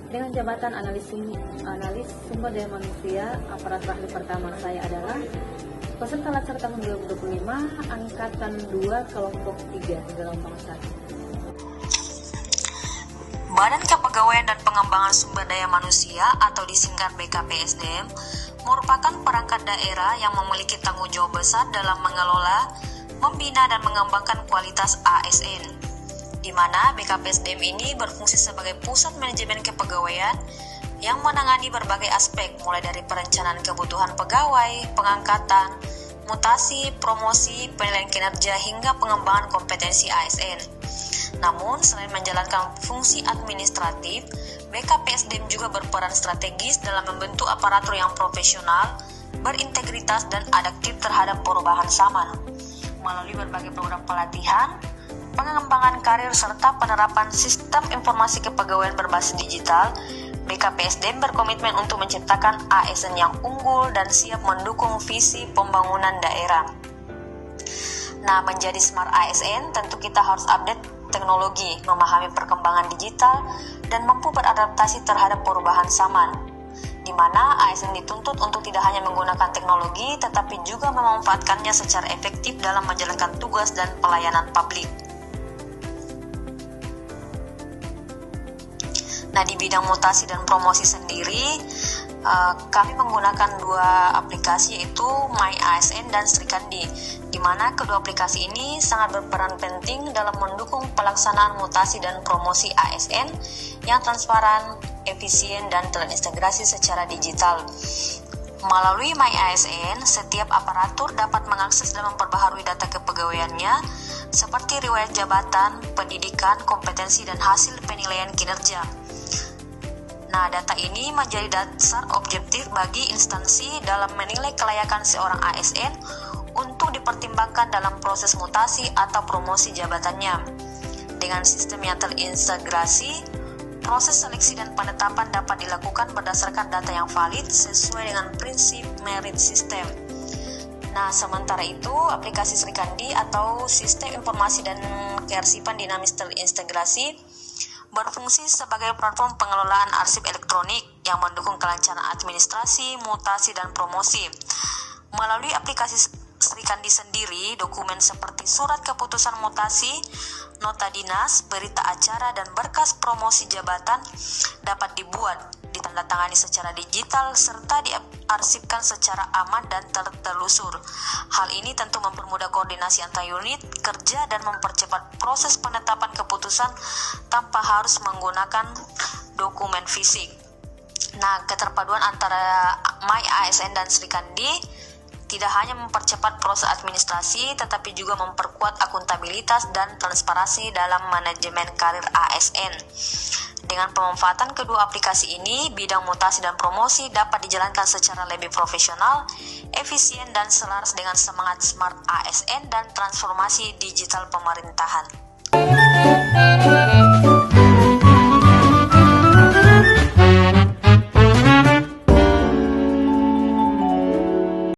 Dengan jabatan analis sumber daya manusia, aparatur ahli pertama saya adalah peserta latsar tahun 2025 angkatan 2 kelompok 3 gelombang 1. Badan Kepegawaian dan Pengembangan Sumber Daya Manusia atau disingkat BKPSDM merupakan perangkat daerah yang memiliki tanggung jawab besar dalam mengelola, membina dan mengembangkan kualitas ASN, di mana BKPSDM ini berfungsi sebagai pusat manajemen kepegawaian yang menangani berbagai aspek mulai dari perencanaan kebutuhan pegawai, pengangkatan, mutasi, promosi, penilaian kinerja hingga pengembangan kompetensi ASN. Namun, selain menjalankan fungsi administratif, BKPSDM juga berperan strategis dalam membentuk aparatur yang profesional, berintegritas dan adaptif terhadap perubahan zaman. Melalui berbagai program pelatihan, pengembangan karir serta penerapan sistem informasi kepegawaian berbasis digital, BKPSDM berkomitmen untuk menciptakan ASN yang unggul dan siap mendukung visi pembangunan daerah. Nah, menjadi smart ASN tentu kita harus update teknologi, memahami perkembangan digital, dan mampu beradaptasi terhadap perubahan zaman, di mana ASN dituntut untuk tidak hanya menggunakan teknologi, tetapi juga memanfaatkannya secara efektif dalam menjalankan tugas dan pelayanan publik. Nah, di bidang mutasi dan promosi sendiri, kami menggunakan dua aplikasi yaitu MyASN dan Srikandi, di mana kedua aplikasi ini sangat berperan penting dalam mendukung pelaksanaan mutasi dan promosi ASN yang transparan, efisien, dan terintegrasi secara digital. Melalui MyASN, setiap aparatur dapat mengakses dan memperbaharui data kepegawaiannya seperti riwayat jabatan, pendidikan, kompetensi, dan hasil penilaian kinerja. Nah, data ini menjadi dasar objektif bagi instansi dalam menilai kelayakan seorang ASN untuk dipertimbangkan dalam proses mutasi atau promosi jabatannya. Dengan sistem yang terintegrasi, proses seleksi dan penetapan dapat dilakukan berdasarkan data yang valid sesuai dengan prinsip merit system. Nah, sementara itu, aplikasi Srikandi atau Sistem Informasi dan Kearsipan Dinamis Terintegrasi berfungsi sebagai platform pengelolaan arsip elektronik yang mendukung kelancaran administrasi, mutasi, dan promosi. Melalui aplikasi Srikandi sendiri, dokumen seperti surat keputusan mutasi, nota dinas, berita acara, dan berkas promosi jabatan dapat dibuat, ditandatangani secara digital, serta diarsipkan secara aman dan tertelusur. Hal ini tentu mempermudah koordinasi antar unit kerja dan mempercepat proses penetapan keputusan tanpa harus menggunakan dokumen fisik. Nah, keterpaduan antara MyASN dan Srikandi tidak hanya mempercepat proses administrasi, tetapi juga memperkuat akuntabilitas dan transparansi dalam manajemen karir ASN. Dengan pemanfaatan kedua aplikasi ini, bidang mutasi dan promosi dapat dijalankan secara lebih profesional, efisien, dan selaras dengan semangat smart ASN dan transformasi digital pemerintahan.